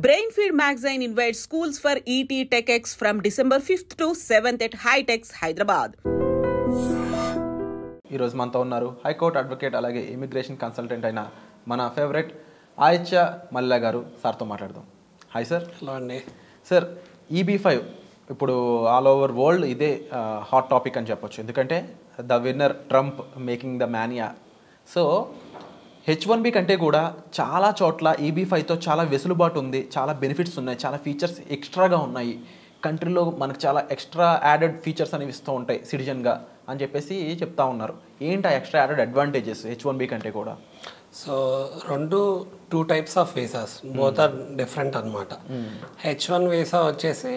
Brainfeed magazine invites schools for ET TechX from December 5th to 7th at Hightex, Hyderabad. ఈరోజు మనతో ఉన్నారు high court advocate అలాగే immigration consultant అయిన మన favourite Ayesha మల్లా గారు. సార్తో మాట్లాడదాం. Hi sir. హలో అండి. సార్, EB-5 ఇప్పుడు ఆల్ ఓవర్ వరల్డ్ ఇదే హాట్ టాపిక్ అని చెప్పొచ్చు. ఎందుకంటే the winner Trump making the mania. So H-1B కంటే కూడా చాలా చోట్ల EB-5తో చాలా వెసులుబాటు ఉంది, చాలా బెనిఫిట్స్ ఉన్నాయి, చాలా ఫీచర్స్ ఎక్స్ట్రాగా ఉన్నాయి. కంట్రీలో మనకు చాలా ఎక్స్ట్రా యాడెడ్ ఫీచర్స్ అనేవి ఇస్తూ ఉంటాయి సిటిజన్గా అని చెప్పేసి చెప్తా ఉన్నారు. ఏంటి ఆ ఎక్స్ట్రా యాడెడ్ అడ్వాంటేజెస్ H-1B కంటే కూడా? So two types of visas, both are different అనమాట. H-1 వీసా వచ్చేసి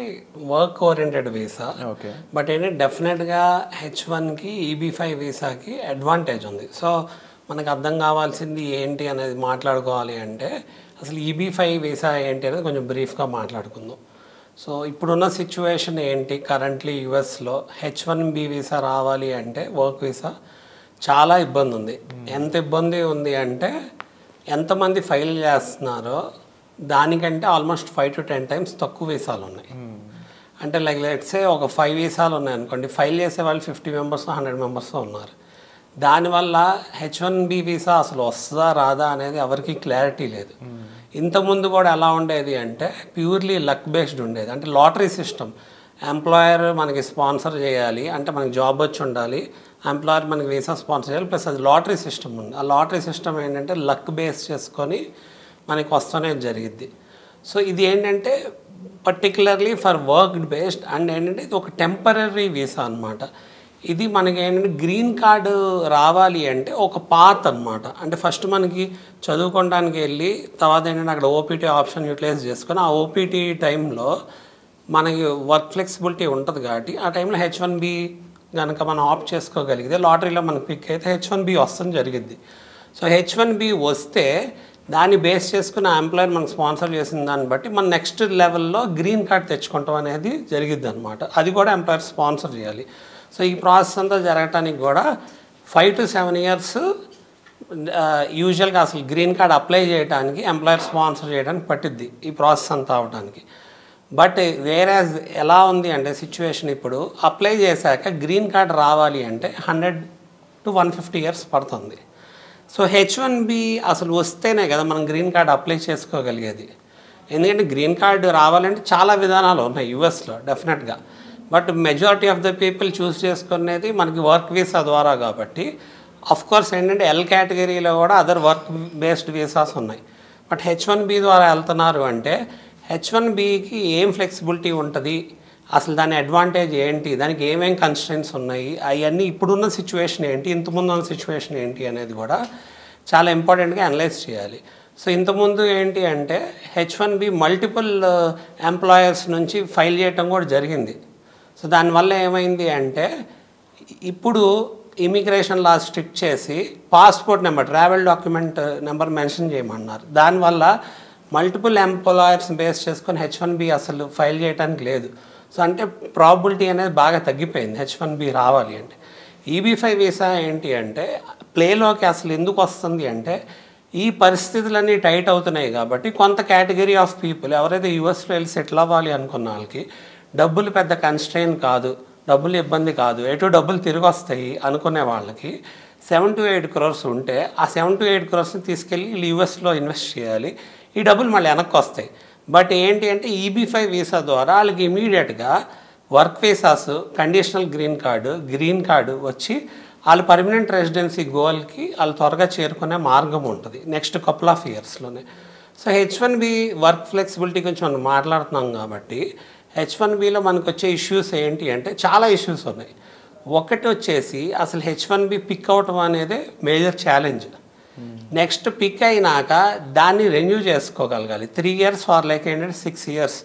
వర్క్ ఓరియంటెడ్ వీసా. బట్ ఏంటంటే డెఫినెట్గా H-1కి EB-5 వీసాకి అడ్వాంటేజ్ ఉంది. సో మనకు అర్థం కావాల్సింది ఏంటి అనేది మాట్లాడుకోవాలి అంటే అసలు EB-5 వీసా ఏంటి అనేది కొంచెం బ్రీఫ్గా మాట్లాడుకుందాం. సో ఇప్పుడున్న సిచ్యువేషన్ ఏంటి, కరెంట్లీ యుఎస్లో H-1B వీసా రావాలి అంటే వర్క్ వీసా చాలా ఇబ్బంది ఉంది. ఎంత ఇబ్బంది ఉంది అంటే ఎంతమంది ఫైల్ చేస్తున్నారో దానికంటే ఆల్మోస్ట్ 5 to 10 times తక్కువ వీసాలు ఉన్నాయి. అంటే లైక్ లెట్సే ఒక 5 వీసాలు ఉన్నాయి అనుకోండి, ఫైల్ చేసే వాళ్ళు 50 members 100 members ఉన్నారు. దానివల్ల H-1B వీసా అసలు వస్తుందా రాదా అనేది ఎవరికి క్లారిటీ లేదు. ఇంతకుముందు కూడా ఎలా ఉండేది అంటే ప్యూర్లీ లక్ బేస్డ్ ఉండేది. అంటే లాటరీ సిస్టమ్, ఎంప్లాయర్ మనకి స్పాన్సర్ చేయాలి అంటే మనకి జాబ్ వచ్చి ఉండాలి, ఎంప్లాయర్ మనకి వీసా స్పాన్సర్ చేయాలి, ప్లస్ అది లాటరీ సిస్టమ్ ఉంది. ఆ లాటరీ సిస్టమ్ ఏంటంటే లక్ బేస్ చేసుకొని మనకి వస్తూనే జరిగిద్ది. సో ఇది ఏంటంటే particularly for work based and ఏంటంటే ఇది ఒక టెంపరీ వీసా అనమాట. ఇది మనకి ఏంటంటే గ్రీన్ కార్డు రావాలి అంటే ఒక పాత్ అనమాట. అంటే ఫస్ట్ మనకి చదువుకోవడానికి వెళ్ళి తర్వాత ఏంటంటే అక్కడ OPT ఆప్షన్ యూటిలైజ్ చేసుకొని ఆ OPT టైంలో మనకి వర్క్ ఫ్లెక్సిబిలిటీ ఉంటుంది కాబట్టి ఆ టైంలో H-1B కనుక మనం ఆప్ట్ చేసుకోగలిగితే లాటరీలో మనకి పిక్ అయితే H-1B వస్తుంది జరిగిద్ది. సో H-1B వస్తే దాన్ని బేస్ చేసుకుని ఆ ఎంప్లాయర్ మనకు స్పాన్సర్ చేసిన దాన్ని బట్టి మన నెక్స్ట్ లెవెల్లో గ్రీన్ కార్డ్ తెచ్చుకుంటాం అనేది జరిగిద్ది అనమాట. అది కూడా ఎంప్లాయర్ స్పాన్సర్ చేయాలి. సో ఈ ప్రాసెస్ అంతా జరగటానికి కూడా 5 to 7 years యూజువల్గా అసలు గ్రీన్ కార్డ్ అప్లై చేయడానికి ఎంప్లాయర్ స్పాన్సర్ చేయడానికి పట్టిద్ది ఈ ప్రాసెస్ అంతా అవడానికి. బట్ వేరేజ్ ఎలా ఉంది అంటే సిచ్యువేషన్ ఇప్పుడు అప్లై చేశాక గ్రీన్ కార్డ్ రావాలి అంటే 100 to 150 years పడుతుంది. సో H-1B అసలు వస్తేనే కదా మనం గ్రీన్ కార్డ్ అప్లై చేసుకోగలిగేది. ఎందుకంటే గ్రీన్ కార్డు రావాలంటే చాలా విధానాలు ఉన్నాయి యుఎస్లో డెఫినెట్గా. But majority of the people choose చేసుకునేది మనకి వర్క్ వీసా ద్వారా కాబట్టి కోర్స్ ఏంటంటే L కేటగిరీలో కూడా అదర్ వర్క్ బేస్డ్ వీసాస్ ఉన్నాయి. బట్ H-1B ద్వారా వెళ్తున్నారు అంటే H-1Bకి ఏం ఫ్లెక్సిబిలిటీ ఉంటుంది, అసలు దాని అడ్వాంటేజ్ ఏంటి, దానికి ఏమేం కన్స్ట్రెంట్స్ ఉన్నాయి, అవన్నీ ఇప్పుడున్న సిచ్యువేషన్ ఏంటి, ఇంతకుముందు ఉన్న సిచ్యువేషన్ ఏంటి అనేది కూడా చాలా ఇంపార్టెంట్గా అనలైజ్ చేయాలి. సో ఇంతకుముందు ఏంటి అంటే H-1B మల్టిపుల్ ఎంప్లాయర్స్ నుంచి ఫైల్ చేయటం కూడా జరిగింది. సో దానివల్ల ఏమైంది అంటే ఇప్పుడు ఇమిగ్రేషన్ లా స్ట్రిక్ట్ చేసి passport number, travel document number mention చేయమన్నారు. దానివల్ల మల్టిపుల్ ఎంప్లాయర్స్ బేస్ చేసుకొని H-1B అసలు ఫైల్ చేయడానికి లేదు. సో అంటే ప్రాబిలిటీ అనేది బాగా తగ్గిపోయింది H-1B రావాలి అంటే. EB-5 వీసా ఏంటి అంటే ప్లేలోకి అసలు ఎందుకు వస్తుంది అంటే ఈ పరిస్థితులన్నీ టైట్ అవుతున్నాయి కాబట్టి కొంత కేటగిరీ ఆఫ్ పీపుల్ ఎవరైతే యూఎస్లో వెళ్ళి సెటిల్ అవ్వాలి అనుకున్న వాళ్ళకి డబ్బులు పెద్ద కన్స్ట్రెయిన్ కాదు, డబ్బులు ఇబ్బంది కాదు, ఎటు డబ్బులు తిరిగి వస్తాయి అనుకునే వాళ్ళకి 7 to 8 crores ఉంటే ఆ 7 to 8 crores తీసుకెళ్ళి యూఎస్లో ఇన్వెస్ట్ చేయాలి, ఈ డబ్బులు మళ్ళీ వెనక్కి వస్తాయి. బట్ ఏంటి అంటే EB-5 వీసా ద్వారా వాళ్ళకి ఇమీడియట్గా work visas, conditional green card వచ్చి వాళ్ళు పర్మనెంట్ రెసిడెన్సీ గోల్కి వాళ్ళు త్వరగా చేరుకునే మార్గం ఉంటుంది నెక్స్ట్ కపుల్ ఆఫ్ ఇయర్స్లోనే. సో H-1B వర్క్ ఫ్లెక్సిబిలిటీ గురించి మనం మాట్లాడుతున్నాం కాబట్టి H-1Bలో మనకు వచ్చే ఇష్యూస్ ఏంటి అంటే చాలా ఇష్యూస్ ఉన్నాయి. ఒకటి వచ్చేసి అసలు H-1B పిక్ అవటం అనేది మేజర్ ఛాలెంజ్. నెక్స్ట్ పిక్ అయినాక దాన్ని రెన్యూ చేసుకోగలగాలి. 3 years ఫార్ లైక్ ఏంటంటే 6 years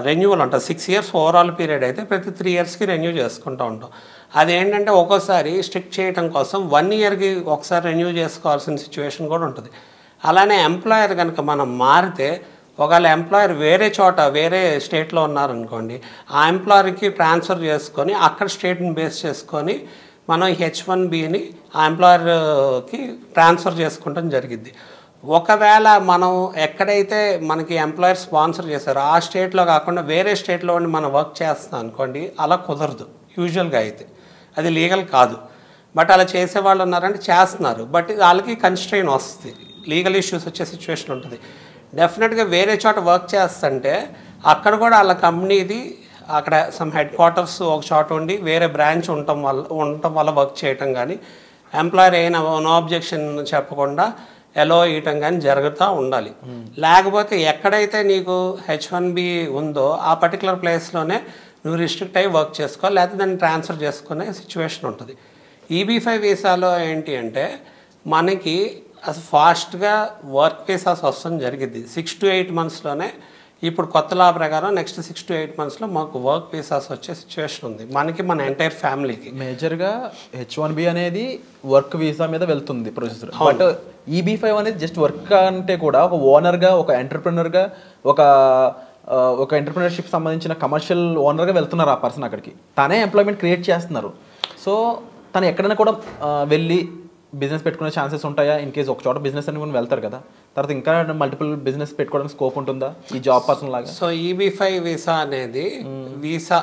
రెన్యూవల్ ఉంటుంది. 6 years ఓవరాల్ పీరియడ్ అయితే ప్రతి 3 yearsకి రెన్యూ చేసుకుంటూ ఉంటాం. అదేంటంటే ఒక్కోసారి స్ట్రిక్ట్ చేయడం కోసం 1 yearకి ఒకసారి రెన్యూ చేసుకోవాల్సిన సిచ్యువేషన్ కూడా ఉంటుంది. అలానే ఎంప్లాయర్ కనుక మనం మారితే ఒకవేళ ఎంప్లాయర్ వేరే చోట వేరే స్టేట్లో ఉన్నారనుకోండి, ఆ ఎంప్లాయర్కి ట్రాన్స్ఫర్ చేసుకొని అక్కడ స్టేట్ని బేస్ చేసుకొని మనం H-1Bని ఆ ఎంప్లాయర్కి ట్రాన్స్ఫర్ చేసుకుంటాం జరిగిద్ది. ఒకవేళ మనం ఎక్కడైతే మనకి ఎంప్లాయర్ స్పాన్సర్ చేశారో ఆ స్టేట్లో కాకుండా వేరే స్టేట్లో ఉండి మనం వర్క్ చేస్తాం అనుకోండి, అలా కుదరదు యూజువల్గా అయితే. అది లీగల్ కాదు. బట్ అలా చేసేవాళ్ళు ఉన్నారంటే చేస్తున్నారు. బట్ వాళ్ళకి కన్స్ట్రెయిన్ వస్తుంది, లీగల్ ఇష్యూస్ వచ్చే సిచ్యువేషన్ ఉంటుంది. డెఫినెట్గా వేరే చోట వర్క్ చేస్తుంటే అక్కడ కూడా వాళ్ళ కంపెనీది అక్కడ సమ్ హెడ్ క్వార్టర్స్ ఒక చోట ఉండి వేరే బ్రాంచ్ ఉండటం వల్ల వర్క్ చేయటం కానీ, ఎంప్లాయర్ అయినా నో ఆబ్జెక్షన్ చెప్పకుండా ఎలో ఇవ్వటం కానీ జరుగుతూ ఉండాలి. లేకపోతే ఎక్కడైతే నీకు H1B ఉందో ఆ పర్టికులర్ ప్లేస్లోనే నువ్వు రిస్ట్రిక్ట్ అయ్యి వర్క్ చేసుకోవాలి, లేకపోతే దాన్ని ట్రాన్స్ఫర్ చేసుకునే సిచ్యువేషన్ ఉంటుంది. EB5 వీసాలో ఏంటి అంటే మనకి అసలు ఫాస్ట్గా వర్క్ వీసాస్ వస్తుంది జరిగింది. 6 to 8 monthsలోనే ఇప్పుడు కొత్త లా ప్రకారం నెక్స్ట్ 6 to 8 monthsలో మాకు వర్క్ వీసాస్ వచ్చే సిచ్యువేషన్ ఉంది మనకి, మన ఎంటైర్ ఫ్యామిలీకి. మేజర్గా H1B అనేది వర్క్ వీసా మీద వెళ్తుంది ప్రొసెసర్. బట్ EB5 అనేది జస్ట్ వర్క్ అంటే కూడా ఒక ఓనర్గా, ఒక ఎంటర్ప్రినర్గా, ఒక ఎంటర్ప్రినర్షిప్ సంబంధించిన కమర్షియల్ ఓనర్గా వెళ్తున్నారు ఆ పర్సన్ అక్కడికి. తనే ఎంప్లాయ్మెంట్ క్రియేట్ చేస్తున్నారు. సో తను ఎక్కడైనా కూడా వెళ్ళి బిజినెస్ పెట్టుకునే ఛాన్సెస్ ఉంటాయా? ఇన్ కేసు ఒక చోట బిజినెస్ అని కూడా వెళ్తారు కదా, తర్వాత ఇంకా మల్టిపుల్ బిజినెస్ పెట్టుకోవడానికి స్కోప్ ఉంటుందా ఈ జాబ్ పర్సన్ లాగా? సో EB5 వీసా అనేది visa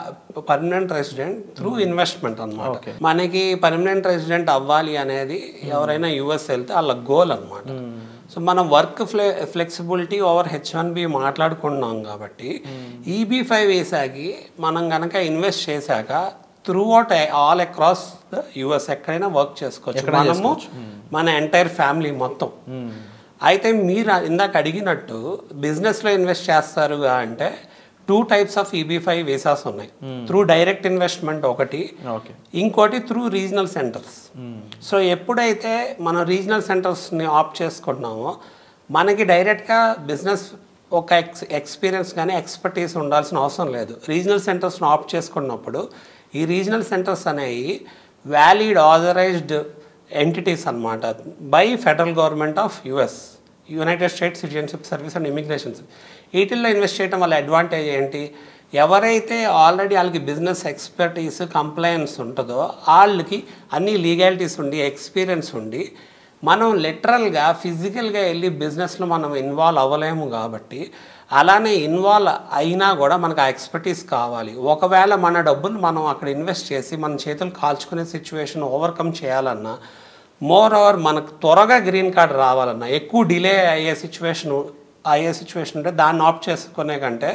permanent resident through investment అనమాట. మనకి పర్మనెంట్ రెసిడెంట్ అవ్వాలి అనేది ఎవరైనా US వెళ్తే వాళ్ళ గోల్ అనమాట. సో మనం వర్క్ ఫ్లెక్సిబిలిటీ ఓవర్ H1B మాట్లాడుకున్నాం కాబట్టి EB5 వీసాకి మనం కనుక ఇన్వెస్ట్ చేశాక throughout all across the US ఎక్కడైనా వర్క్ చేసుకోవచ్చు మనము, మన ఎంటైర్ ఫ్యామిలీ మొత్తం. అయితే మీరు ఇందాక అడిగినట్టు బిజినెస్లో ఇన్వెస్ట్ చేస్తారు అంటే 2 types ఆఫ్ EB5 వీసాస్ ఉన్నాయి. త్రూ డైరెక్ట్ ఇన్వెస్ట్మెంట్ ఒకటి, ఇంకోటి త్రూ రీజనల్ సెంటర్స్. సో ఎప్పుడైతే మనం రీజనల్ సెంటర్స్ని ఆప్ట్ చేసుకుంటున్నామో మనకి డైరెక్ట్గా బిజినెస్ ఒక ఎక్స్పీరియన్స్ కానీ ఎక్స్పర్టీస్ ఉండాల్సిన అవసరం లేదు. రీజనల్ సెంటర్స్ని ఆప్ట్ చేసుకున్నప్పుడు ఈ రీజనల్ సెంటర్స్ అనేవి వ్యాలిడ్ ఆథరైజ్డ్ ఎంటిటీస్ అనమాట by federal government of US, United states citizenship service and immigration. వీటిల్లో ఇన్వెస్ట్ చేయడం వల్ల అడ్వాంటేజ్ ఏంటి? ఎవరైతే ఆల్రెడీ వాళ్ళకి బిజినెస్ ఎక్స్పర్టీస్ కంప్లైన్స్ ఉంటుందో వాళ్ళకి అన్ని లీగాలిటీస్ ఉండి ఎక్స్పీరియన్స్ ఉండి మనం లిటరల్గా ఫిజికల్గా వెళ్ళి బిజినెస్లో మనం ఇన్వాల్వ్ అవ్వలేము కాబట్టి, అలానే ఇన్వాల్వ్ అయినా కూడా మనకు ఆ ఎక్స్పర్టీస్ కావాలి. ఒకవేళ మన డబ్బులు మనం అక్కడ ఇన్వెస్ట్ చేసి మన చేతులు కాల్చుకునే సిచ్యువేషన్ ఓవర్కమ్ చేయాలన్నా, మోర్ ఓవర్ మనకు త్వరగా గ్రీన్ కార్డ్ రావాలన్నా, ఎక్కువ డిలే అయ్యే సిచ్యువేషన్ ఉంటే దాన్ని ఆప్ట్ చేసుకునే కంటే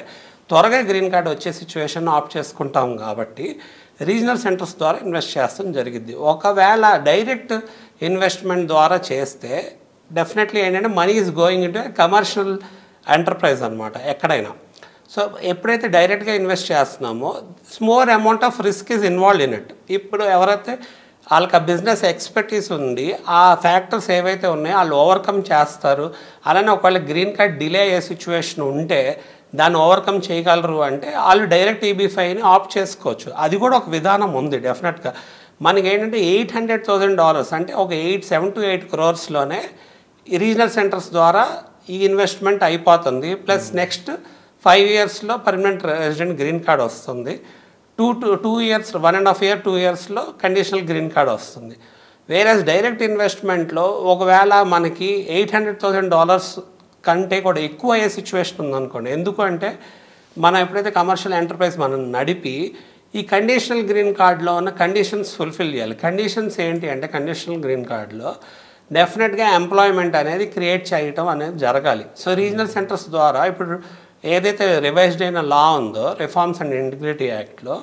త్వరగా గ్రీన్ కార్డ్ వచ్చే సిచ్యువేషన్ ఆప్ట్ చేసుకుంటాం కాబట్టి రీజనల్ సెంటర్స్ ద్వారా ఇన్వెస్ట్ చేస్తాం జరిగింది. ఒకవేళ డైరెక్ట్ ఇన్వెస్ట్మెంట్ ద్వారా చేస్తే డెఫినెట్లీ ఏంటంటే money is going into commercial enterprise అనమాట ఎక్కడైనా. సో ఎప్పుడైతే డైరెక్ట్గా ఇన్వెస్ట్ చేస్తున్నామో more amount of risk is involved in it. ఇప్పుడు ఎవరైతే వాళ్ళకి ఆ బిజినెస్ ఎక్స్పర్టీస్ ఉంది, ఆ ఫ్యాక్టర్స్ ఏవైతే ఉన్నాయో వాళ్ళు ఓవర్కమ్ చేస్తారు. అలానే ఒకవేళ గ్రీన్ కార్డ్ డిలే అయ్యే సిచ్యువేషన్ ఉంటే దాన్ని ఓవర్కమ్ చేయగలరు అంటే వాళ్ళు డైరెక్ట్ EB5ని ఆప్ట్ చేసుకోవచ్చు. అది కూడా ఒక విధానం ఉంది డెఫినెట్గా. మనకి ఏంటంటే $800,000 అంటే ఒక 7 to 8 crores ఈ రీజనల్ సెంటర్స్ ద్వారా ఈ ఇన్వెస్ట్మెంట్ అయిపోతుంది. ప్లస్ నెక్స్ట్ 5 yearsలో పర్మనెంట్ రెసిడెంట్ గ్రీన్ కార్డ్ వస్తుంది. 2 years 1.5 year 2 yearsలో కండిషనల్ గ్రీన్ కార్డ్ వస్తుంది. వేరేస్ డైరెక్ట్ ఇన్వెస్ట్మెంట్లో ఒకవేళ మనకి $800,000 కంటే కూడా ఎక్కువ అయ్యే సిచ్యువేషన్ ఉందనుకోండి. ఎందుకు అంటే మనం ఎప్పుడైతే కమర్షియల్ ఎంటర్ప్రైజ్ మనం నడిపి ఈ కండిషనల్ గ్రీన్ కార్డులో ఉన్న కండిషన్స్ ఫుల్ఫిల్ చేయాలి. కండిషన్స్ ఏంటి అంటే కండిషనల్ గ్రీన్ కార్డులో డెఫినెట్గా ఎంప్లాయ్మెంట్ అనేది క్రియేట్ చేయటం అనేది జరగాలి. సో రీజనల్ సెంటర్స్ ద్వారా ఇప్పుడు ఏదైతే రివైజ్డ్ అయిన లా ఉందో రిఫార్మ్స్ అండ్ ఇంటిగ్రిటీ యాక్ట్లో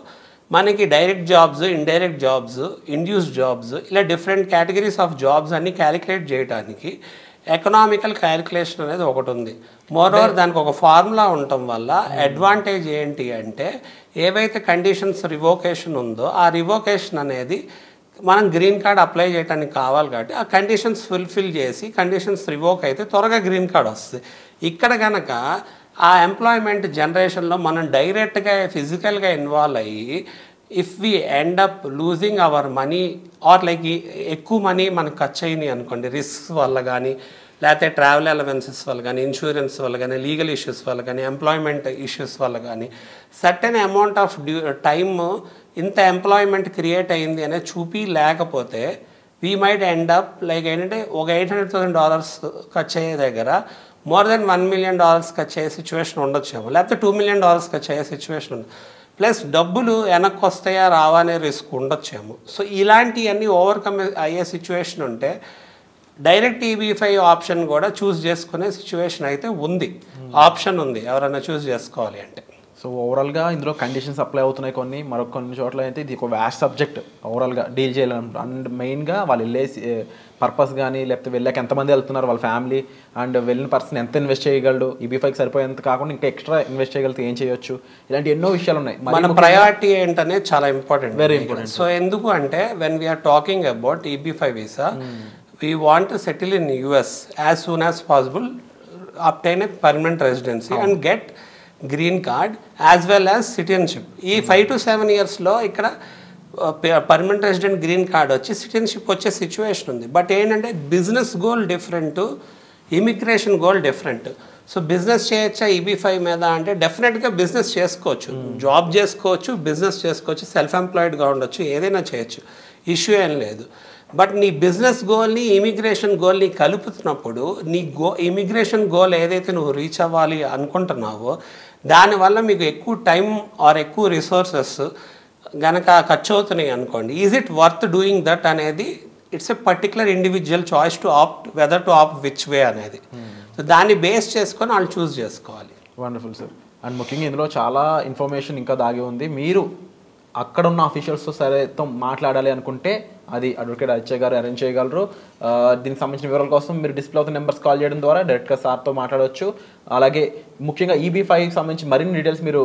మనకి direct jobs, indirect jobs, induced jobs ఇలా డిఫరెంట్ కేటగిరీస్ ఆఫ్ జాబ్స్ అన్ని క్యాలిక్యులేట్ చేయడానికి ఎకనామికల్ క్యాలిక్యులేషన్ అనేది ఒకటి ఉంది. మోర్ ఓవర్ దానికి ఒక ఫార్ములా ఉండటం వల్ల అడ్వాంటేజ్ ఏంటి అంటే ఏవైతే కండిషన్స్ రివోకేషన్ ఉందో ఆ రివోకేషన్ అనేది మనం గ్రీన్ కార్డ్ అప్లై చేయడానికి కావాలి కాబట్టి ఆ కండిషన్స్ ఫుల్ఫిల్ చేసి కండిషన్స్ రివోక్ అయితే త్వరగా గ్రీన్ కార్డ్ వస్తుంది. ఇక్కడ కనుక ఆ ఎంప్లాయ్మెంట్ జనరేషన్లో మనం డైరెక్ట్గా ఫిజికల్గా ఇన్వాల్వ్ అయ్యి if we end up losing our money are like ఎక్కువ మనీ మనకు ఖర్చు అయినాయి అనుకోండి, రిస్క్ వల్ల కానీ లేకపోతే ట్రావెల్ అలవెన్సెస్ వల్ల కానీ, ఇన్సూరెన్స్ వల్ల కానీ, లీగల్ ఇష్యూస్ వల్ల కానీ, ఎంప్లాయ్మెంట్ ఇష్యూస్ వల్ల కానీ సర్టెన్ అమౌంట్ ఆఫ్ టైమ్ ఇంత ఎంప్లాయ్మెంట్ క్రియేట్ అయింది అనేది చూపి లేకపోతే we might end up like ఏంటంటే ఒక $800,000 ఖర్చు అయ్యే దగ్గర మోర్ దెన్ $1 million ఖర్చు అయ్యే సిచ్యువేషన్ ఉండొచ్చేమో, లేకపోతే $2 million ఖర్చు అయ్యే సిచ్యువేషన్ ఉంది. ప్లస్ డబ్బులు వెనక్కి వస్తాయా రావా అనే రిస్క్ ఉండొచ్చేమో. సో ఇలాంటివన్నీ ఓవర్కమ్ అయ్యే సిచ్యువేషన్ ఉంటే డైరెక్ట్ EB5 ఆప్షన్ కూడా చూస్ చేసుకునే సిచ్యువేషన్ అయితే ఉంది, ఆప్షన్ ఉంది ఎవరైనా చూస్ చేసుకోవాలి అంటే. సో ఓవరాల్గా ఇందులో కండిషన్స్ అప్లై అవుతున్నాయి కొన్ని, మరొక కొన్ని చోట్ల అయితే ఇది ఒక వ్యాస్ట్ సబ్జెక్ట్ ఓవరాల్గా డీల్ చేయాలని. అండ్ మెయిన్గా వాళ్ళు వెళ్ళే పర్పస్ కానీ, లేకపోతే వెళ్ళాక ఎంతమంది వెళ్తున్నారు వాళ్ళ ఫ్యామిలీ, అండ్ వెళ్ళిన పర్సన్ ఎంత ఇన్వెస్ట్ చేయగలడు, EB5కి సరిపోయేంత కాకుండా ఇంకా ఎక్స్ట్రా ఇన్వెస్ట్ చేయగలిగితే ఏం చేయొచ్చు, ఇలాంటి ఎన్నో విషయాలు ఉన్నాయి. మన ప్రయారిటీ ఏంటనేది చాలా ఇంపార్టెంట్, వెరీ ఇంపార్టెంట్. సో ఎందుకు అంటే when we are talking about EB5 visa, we want to settle in US as soon as possible, obtain a permanent residency and get green card as well as citizenship. ఈ 5 to 7 yearsలో ఇక్కడ permanent resident green card వచ్చి citizenship వచ్చే situation ఉంది. But ఏంటంటే business goal different, immigration goal different. So business చేయొచ్చా EB5 మీద అంటే డెఫినెట్గా బిజినెస్ చేసుకోవచ్చు, జాబ్ చేసుకోవచ్చు, బిజినెస్ చేసుకోవచ్చు, సెల్ఫ్ ఎంప్లాయిడ్గా ఉండొచ్చు, ఏదైనా చేయొచ్చు, ఇష్యూ ఏం లేదు. బట్ నీ బిజినెస్ గోల్ని ఇమిగ్రేషన్ గోల్ని కలుపుతున్నప్పుడు నీ ఇమిగ్రేషన్ గోల్ ఏదైతే నువ్వు రీచ్ అవ్వాలి అనుకుంటున్నావో దానివల్ల మీకు ఎక్కువ టైం ఆర్ ఎక్కువ రిసోర్సెస్ గనక ఖర్చు అవుతున్నాయి అనుకోండి, is it worth doing that అనేది it's a particular individual choice to opt whether to opt which way అనేది. సో దాన్ని బేస్ చేసుకొని వాళ్ళు చూస్ చేసుకోవాలి. Wonderful sir. అండ్ ముఖ్యంగా ఇందులో చాలా ఇన్ఫర్మేషన్ ఇంకా దాగి ఉంది. మీరు అక్కడ ఉన్న అఫీషియల్స్తో సరేతో మాట్లాడాలి అనుకుంటే అది అడ్వకేట్ అజయ్ గారు అరేంజ్ చేయగలరు. దీనికి సంబంధించిన వివరాల కోసం మీరు డిస్ప్లే అవుతున్న నెంబర్స్ కాల్ చేయడం ద్వారా డైరెక్ట్గా సార్తో మాట్లాడవచ్చు. అలాగే ముఖ్యంగా EB5కి సంబంధించి మరిన్ని డీటెయిల్స్ మీరు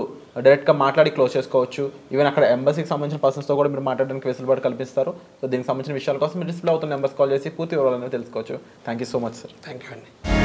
డైరెక్ట్గా మాట్లాడి క్లోజ్ చేసుకోవచ్చు. ఈవెన్ అక్కడ ఎంబసీకి సంబంధించిన పర్సన్స్తో కూడా మీరు మాట్లాడడానికి వెసులుబాటు కల్పిస్తారు. సో దీనికి సంబంధించిన విషయాల కోసం మీరు డిస్ప్లే అవుతున్న నెంబర్స్ కాల్ చేసి పూర్తి వివరాలు అనేది తెలుసుకోవచ్చు. Thank you so much sir. Thank you అండి.